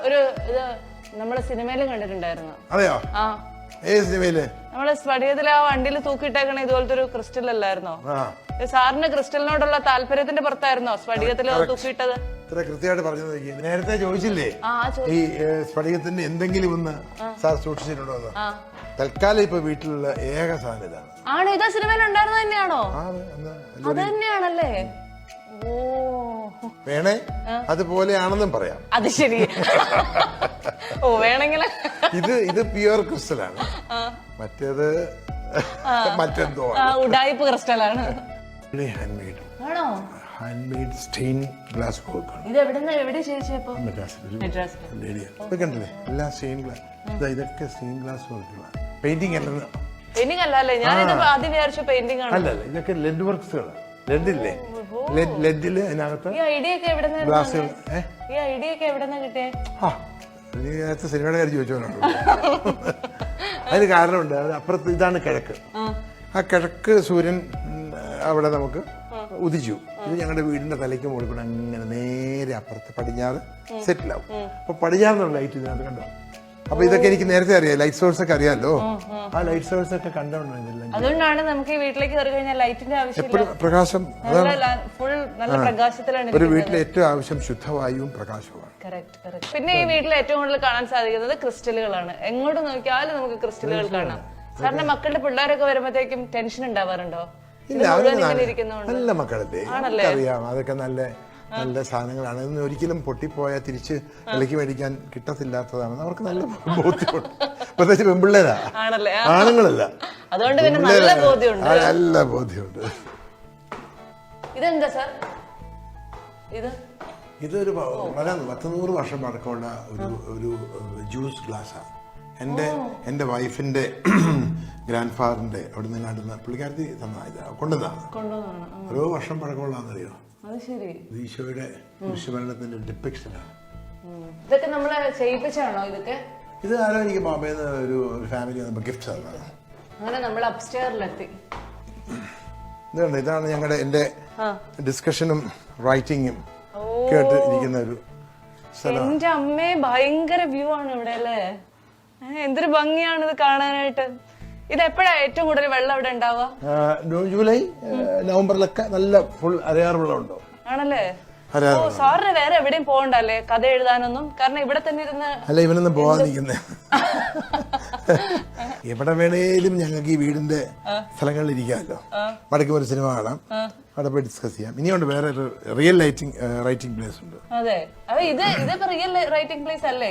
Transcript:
ഒരു ഇത് നമ്മളെ സിനിമയിലും കണ്ടിട്ടുണ്ടായിരുന്നു. അതെയോ? ആ, ഏത് സിനിമയില്? നമ്മളെ സ്പടികത്തിലെ ആ വണ്ടിയിൽ തൂക്കിയിട്ടേക്കണ ഇതുപോലത്തെ ഒരു ക്രിസ്റ്റൽ അല്ലായിരുന്നോ? ആ, സാറിന് ക്രിസ്റ്റലിനോടുള്ള താല്പര്യത്തിന്റെ പുറത്തായിരുന്നോ സ്ഫടികത്തിൽ തൂക്കിയിട്ടത്? ഇത്ര കൃത്യമായിട്ട് പറഞ്ഞത് നേരത്തെ ചോദിച്ചില്ലേ ആ, ഈ സ്ഫടികത്തിന്റെ എന്തെങ്കിലും ഒന്ന് സാർ സൂക്ഷിച്ചിട്ടുണ്ടോ എന്ന്? തൽക്കാലം ഇപ്പൊ വീട്ടിലുള്ള ഏക സാധനം ഇതാണ്. ആണോ? ഇതാ സിനിമയിൽ ഉണ്ടായിരുന്നത് തന്നെയാണോ? അത് അത് തന്നെയാണല്ലേ? ഓ, വേണേ അതുപോലെയാണെന്നും പറയാം. അത് ശരി. ഓ, വേണമെങ്കിൽ ഇത് പ്യുവർ ക്രിസ്റ്റലാണ്, മറ്റേത് മറ്റെന്തോ ഉഡായിപ്പ് ക്രിസ്റ്റലാണ്. ഹാൻഡ് മെയ്ഡ്, ആണോ? ഹാൻഡ് മെയ്ഡ് സ്റ്റെയിൻ ഗ്ലാസ് വർക്കാണ്. ഇത് എവിടെ ചേച്ചിയപ്പോ? കണ്ടില്ലേ എല്ലാം സ്റ്റെയിൻ ഗ്ലാസ്. ഇതൊക്കെ സ്റ്റെയിൻ ഗ്ലാസ് വർക്കുകളാണ്, പെയിന്റിംഗ് അല്ലെന്ന്. പെയിന്റിംഗ് അല്ലേ? ഞാനിത് ആദ്യം വിചാരിച്ചു പെയിന്റിംഗ് ആണ്. അല്ലല്ല, ഇതൊക്കെ ലെഡ് വർക്ക്സുകളാണ്. ലെഡില്ലേ, ലെഡില് അതിനകത്ത് ഈ ഐഡിയ ഒക്കെ എവിടെ ഗ്ലാസുകൾ. ഈ ഐഡിയ ഒക്കെ എവിടെ കിട്ടിയേ? നേരത്തെ സിനിമയുടെ കാര്യം ചോദിച്ചോളൂ. അതിന് കാരണമുണ്ട്. അത് അപ്പുറത്ത് ഇതാണ് കിഴക്ക്. ആ കിഴക്ക് സൂര്യൻ അവിടെ നമുക്ക് ഉദിച്ചു. ഇത് ഞങ്ങളുടെ വീടിന്റെ തലയ്ക്ക് മുകളിൽ കൂടെ അങ്ങനെ നേരെ അപ്പുറത്ത് പടിഞ്ഞാറ് സെറ്റിലാവും. അപ്പൊ പടിഞ്ഞാറിനുള്ള ലൈറ്റ് ഇതിനകത്ത് കണ്ടോ? അപ്പൊ ഇതൊക്കെ എനിക്ക് നേരത്തെ അറിയാം, ലൈറ്റ് സോഴ്സ് ഒക്കെ അറിയാമല്ലോ. ആ ലൈറ്റ് സോഴ്സ് ഒക്കെ കണ്ടോണ്ടോ ഇതെല്ലാം? അതുകൊണ്ടാണ് നമുക്ക് ഈ വീട്ടിലേക്ക് കയറി കഴിഞ്ഞാൽ ലൈറ്റിന്റെ ആവശ്യം. എപ്പോഴും പ്രകാശം, ഫുൾ നല്ല പ്രകാശത്തിലാണ് ഒരു വീട്ടിലെ ഏറ്റവും ആവശ്യം ശുദ്ധവായുവും പ്രകാശവുമാണ്. പിന്നെ ഈ വീട്ടിൽ ഏറ്റവും കൂടുതൽ കാണാൻ സാധിക്കുന്നത് ക്രിസ്റ്റലുകളാണ്. എങ്ങോട്ട് നോക്കിയാലും നമുക്ക് ക്രിസ്റ്റലുകൾ കാണാം. സാറിന്റെ മക്കളുടെ പിള്ളേരൊക്കെ വരുമ്പോഴത്തേക്കും ടെൻഷൻ ഉണ്ടാവാറുണ്ടോ? ഇല്ല, നല്ല മക്കളല്ലേ, അറിയാം. അതൊക്കെ നല്ല നല്ല സാധനങ്ങളാണ്. ഇതൊന്നും ഒരിക്കലും പൊട്ടിപ്പോയാൽ തിരിച്ച് വിലയ്ക്ക് മേടിക്കാൻ കിട്ടത്തില്ലാത്തതാണെന്ന് അവർക്ക് നല്ല ബോധ്യമുണ്ട്. പ്രത്യേകിച്ച് പെൺപിള്ളേരാ, ആണുങ്ങളല്ല. അതുകൊണ്ട് നല്ല ബോധ്യമുണ്ട്. നല്ല ബോധ്യമുണ്ട്. ഇതെന്താ സാർ? ഇതൊരു 100 വർഷം പഴക്കമുള്ള ഒരു ജ്യൂസ് ഗ്ലാസ്സാണ്. എൻ്റെ വൈഫിന്റെ ഗ്രാൻഡ് ഫാദറിന്റെ അവിടെ നിന്ന് കണ്ടുന്ന പുള്ളിക്കാരത്തി കൊണ്ടുവന്നതാണ്. ഓരോ വർഷം പഴക്കമുള്ളതാണെന്നറിയോ? ഈശോയുടെ കുരിശുമരണത്തിന്റെ ഡിപ്പിക്ഷനാണ്. ഇതൊക്കെ നമ്മളെ ചെയ്യിപ്പിച്ചാണോ? ഇതൊക്കെ ഇത് ആരോ എനിക്ക് ബോംബെന്ന് ഒരു ഫാമിലി ഗിഫ്റ്റ് തന്നതാണ്. അങ്ങനെ നമ്മൾ അപ്സ്റ്റെയറിലെത്തി. ഇതാണ് ഞങ്ങളുടെ എന്റെ ഡിസ്കഷനും റൈറ്റിങ്ങും കേട്ട് ഇരിക്കുന്ന ഒരു സ്ഥലം. എന്റെ അമ്മേ, ഭയങ്കര വ്യൂ ആണ് ഇവിടെ അല്ലേ? എന്തൊരു ഭംഗിയാണ് ഇത് കാണാനായിട്ട്. ഇത് എപ്പോഴാ ഏറ്റവും കൂടുതൽ വെള്ളം ഇവിടെ ഉണ്ടാവുക? ജൂലൈ നവംബറിലൊക്കെ നല്ല ഫുൾ അരയാറ് വെള്ളം ഉണ്ടോ? ആണല്ലേ? സാറിന് വേറെ എവിടെയും പോകണ്ടല്ലേ കഥ എഴുതാനൊന്നും? കാരണം ഇവിടെ തന്നെ ഇരുന്ന്. അല്ല, ഇവനൊന്നും പോകാൻ നിൽക്കുന്നേ. എവിടെ വേണേലും ഞങ്ങൾക്ക് ഈ വീടിന്റെ സ്ഥലങ്ങളിൽ ഇരിക്കാമല്ലോ. വടക്കും ഒരു സിനിമ കാണാം, അവിടെ പോയി ഡിസ്കസ് ചെയ്യാം. ഇനിയുണ്ട് വേറെ റിയൽ റൈറ്റിംഗ് പ്ലേസ് ഉണ്ട്. അതെ, ഇത് റിയൽ റൈറ്റിംഗ് പ്ലേസ് അല്ലേ?